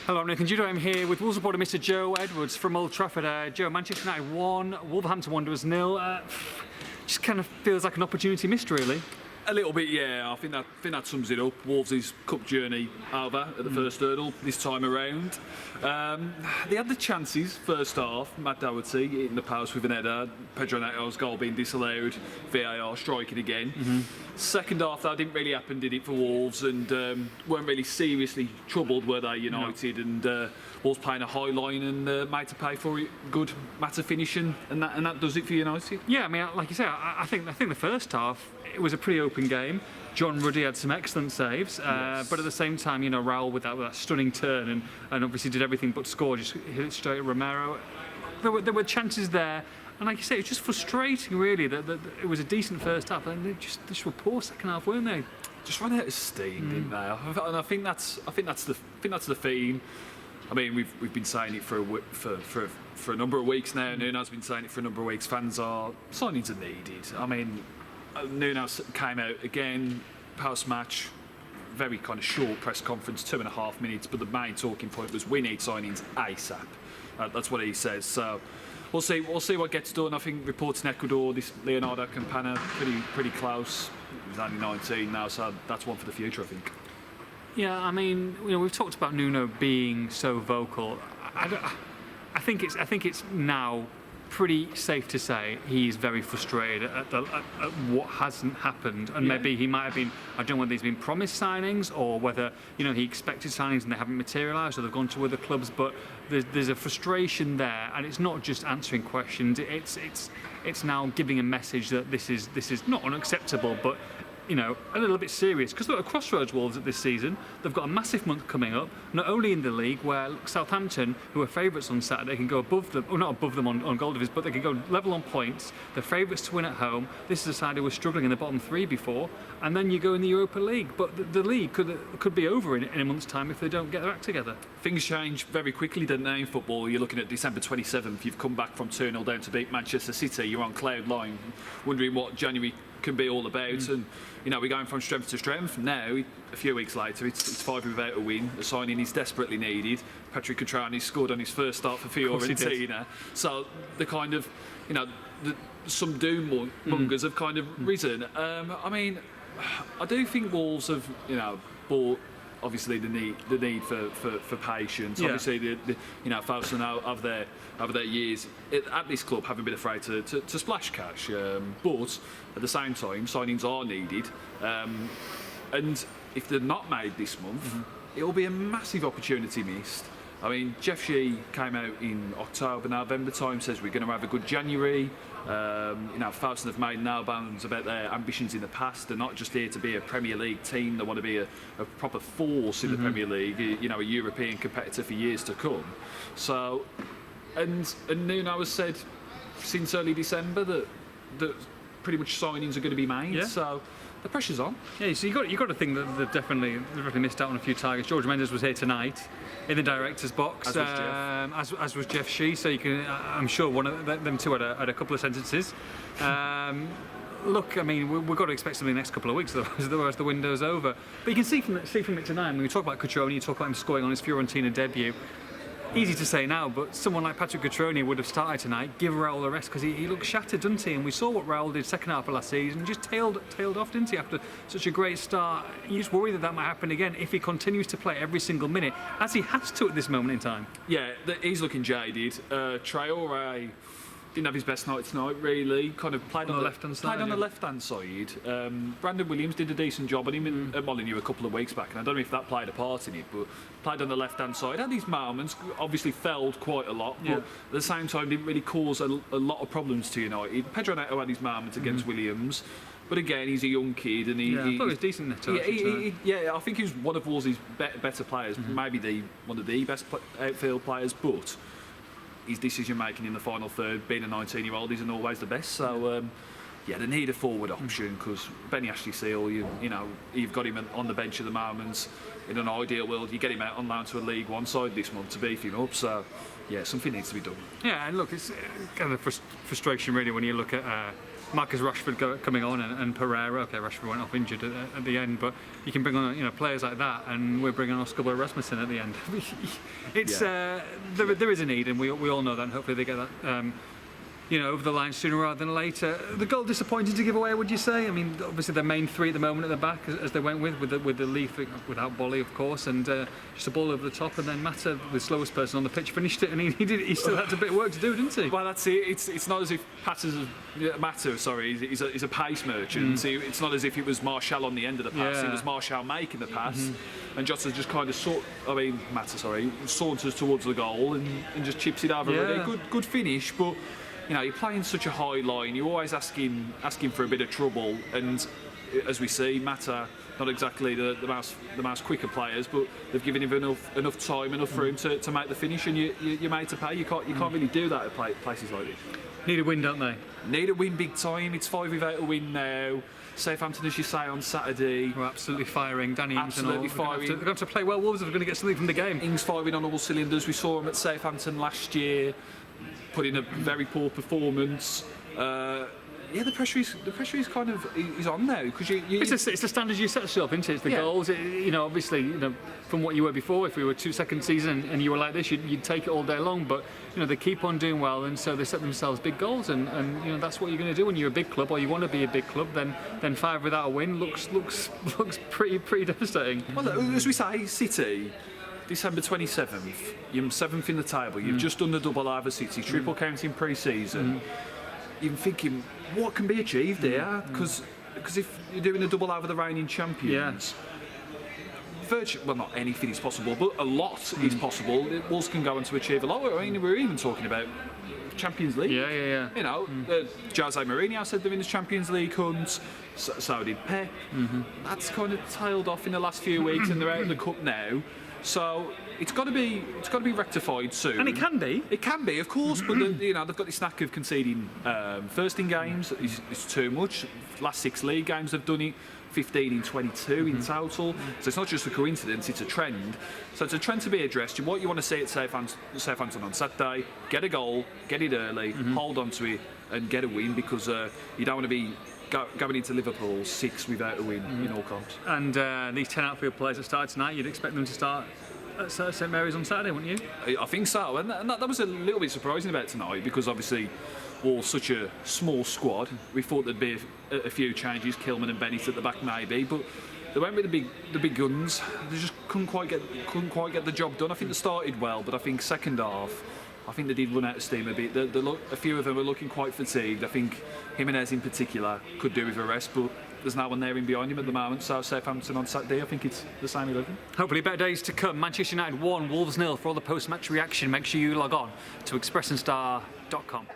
Hello, I'm Nathan Judo. I'm here with Wolves reporter Mr. Joe Edwards from Old Trafford. Joe, Manchester United 1, Wolverhampton Wanderers 0. Just kind of feels like an opportunity missed, really. A little bit, yeah. I think that sums it up. Wolves' cup journey over at the first hurdle this time around. They had the chances first half. Matt Doherty hitting the post with an header. Pedro Neto's goal being disallowed. VAR striking again. Second half, that didn't really happen, did it, for Wolves? And weren't really seriously troubled, were they, United? No. And Wolves playing a high line and made to pay for it. Good matter finishing, and that does it for United. Yeah, I mean, like you say, I think the first half it was a pretty open game. John Ruddy had some excellent saves, Yes. but at the same time, Raul with that stunning turn and obviously did everything but score, just hit it straight at Romero. There were chances there, and like you say, it's just frustrating, really, that it was a decent first half, and they just were poor second half, weren't they? Just ran out of steam, didn't they? And I think that's the theme. I mean, we've been saying it for a number of weeks now. Nuno's been saying it for a number of weeks. Signings are needed. I mean, Nuno came out again post-match, very kind of short press conference, 2.5 minutes, but the main talking point was we need signings ASAP. That's what he says. So we'll see what gets done. I think reports in Ecuador, this Leonardo Campana, pretty close. He's only 19 now, so that's one for the future, I think. Yeah, I mean, we've talked about Nuno being so vocal. I think it's now pretty safe to say he's very frustrated at what hasn't happened, and maybe he might have been. I don't know whether he's been promised signings or whether he expected signings and they haven't materialised or they've gone to other clubs. But there's a frustration there, and it's not just answering questions. It's now giving a message that this is not unacceptable, but a little bit serious. Because look, at Crossroads Wolves at this season, they've got a massive month coming up, not only in the league, where Southampton, who are favourites on Saturday, can go above them, or not above them on goal difference, but they can go level on points. They're favourites to win at home. This is a side who was struggling in the bottom three before, and then you go in the Europa League. But the league could be over in a month's time if they don't get their act together. Things change very quickly, don't they, in football? You're looking at December 27th, you've come back from 2-0 down to beat Manchester City, you're on cloud nine, wondering what January can be all about, and we're going from strength to strength. Now, a few weeks later, it's 5 without a win. The signing is desperately needed. Patrick Cutrone scored on his first start for Fiorentina, so the kind of some doom mongers have kind of risen. I mean, I do think Wolves have bought obviously the need for patience. Yeah. Obviously, Faustin of their years at this club haven't been afraid to splash cash, but at the same time, signings are needed, and if they're not made this month, it will be a massive opportunity missed. I mean, Jeff Shee came out in October, November time, says we're going to have a good January. Faustin have made no bounds about their ambitions in the past. They're not just here to be a Premier League team. They want to be a proper force in the Premier League, a European competitor for years to come. So, and Nuno has said since early December that pretty much signings are going to be made. Yeah. So the pressure's on. Yeah, so you got to think that they've definitely missed out on a few targets. George Mendes was here tonight in the director's box, as was Jeff Shee. So you can, I'm sure one of them two had a couple of sentences. Look, I mean, we've got to expect something in the next couple of weeks, otherwise the window's over. But you can see from it tonight. When we talk about Cutrone, you talk about him scoring on his Fiorentina debut. Easy to say now, but someone like Patrick Cutrone would have started tonight, give Raul the rest, because he looked shattered, didn't he? And we saw what Raul did second half of last season, just tailed off, didn't he, after such a great start. You just worry that might happen again if he continues to play every single minute, as he has to at this moment in time. Yeah, he's looking jaded. Traore didn't have his best night tonight, really. Kind of played on the left-hand side. Played on the left-hand side. Brandon Williams did a decent job on him at Molineux a couple of weeks back, and I don't know if that played a part in it, but played on the left-hand side. Had these moments, obviously failed quite a lot, but at the same time didn't really cause a lot of problems to United. Pedro Neto had his moments against Williams, but again, he's a young kid, and I thought he was decent. Neto, I think he was one of Wolves' better players, maybe one of the best outfield players, but his decision making in the final third, being a 19-year-old, isn't always the best. So, they need a forward option, because Benny Ashley-Seal, you've got him on the bench at the moment. In an ideal world, you get him out on loan to a League One side this month to beef him up. So, something needs to be done. Yeah, and look, it's kind of frustration really when you look at Marcus Rashford coming on and Pereira. Okay, Rashford went off injured at the end, but you can bring on players like that, and we're bringing on Oscar Rasmussen at the end. It's there is a need, and we all know that, and hopefully they get that. Over the line sooner rather than later. The goal disappointing to give away, would you say? I mean, obviously their main three at the moment at the back, as they went with the Leaf without Bolly, of course, and just a ball over the top, and then Mata, the slowest person on the pitch, finished it, and he still had a bit of work to do, didn't he? Well, that's it. It's not as if Mata, he's a pace merchant. It's not as if it was Martial on the end of the pass. It was Martial making the pass, and Jota just kind of saunters towards the goal and just chips it over. Really good finish, but. You're playing such a high line. You're always asking for a bit of trouble, and as we see, Mata not exactly the most quicker players, but they've given him enough time, enough room to make the finish, and you're made to pay. You can't really do that at places like this. Need a win, don't they? Need a win big time. It's 5 without a win now. Southampton, as you say, on Saturday. We're absolutely firing. Danny Ings absolutely and all. Firing. They're going to have to play well. Wolves are going to get something from the game. Ings firing on all cylinders. We saw him at Southampton last year. Put in a very poor performance. The pressure is kind of is on now because it's the standards you set yourself into. It's the goals. Obviously, from what you were before. If we were 2-second season and you were like this, you'd take it all day long. But they keep on doing well, and so they set themselves big goals, and that's what you're going to do when you're a big club or you want to be a big club. Then 5 without a win looks pretty devastating. Well, as we say, City. December 27th, you're 7th in the table, you've just done the double over City, triple counting pre-season. You're thinking, what can be achieved here? Because if you're doing a double over the reigning champions, well, not anything is possible, but a lot is possible. Wolves can go on to achieve a lot. I mean, we're even talking about Champions League. Jose Mourinho said they're in the Champions League hunt. So did Pep. That's kind of tailed off in the last few weeks, and they're out of the cup now. So it's got to be rectified soon. And it can be. It can be, of course, but they've got this knack of conceding first in games. It's too much. Last 6 league games they've done it. 15 in 22 in total. So it's not just a coincidence, it's a trend. So it's a trend to be addressed. What you want to see at Southampton on Saturday, get a goal, get it early, hold on to it, and get a win, because you don't want to be going into Liverpool 6 without a win in all comps. And these 10 outfield players that started tonight, you'd expect them to start at St Mary's on Saturday, wouldn't you? I think so, and that was a little bit surprising about tonight, because obviously we're such a small squad. We thought there'd be a few changes, Kilman and Bennett at the back maybe, but they went with the big guns. They just couldn't quite get the job done. I think they started well, but I think second half, I think they did run out of steam a bit. A few of them were looking quite fatigued. I think Jimenez in particular could do with a rest, but there's no one there in behind him at the moment. So Southampton on Saturday, I think it's the same 11. Hopefully better days to come. Manchester United 1, Wolves 0. For all the post-match reaction, make sure you log on to expressandstar.com.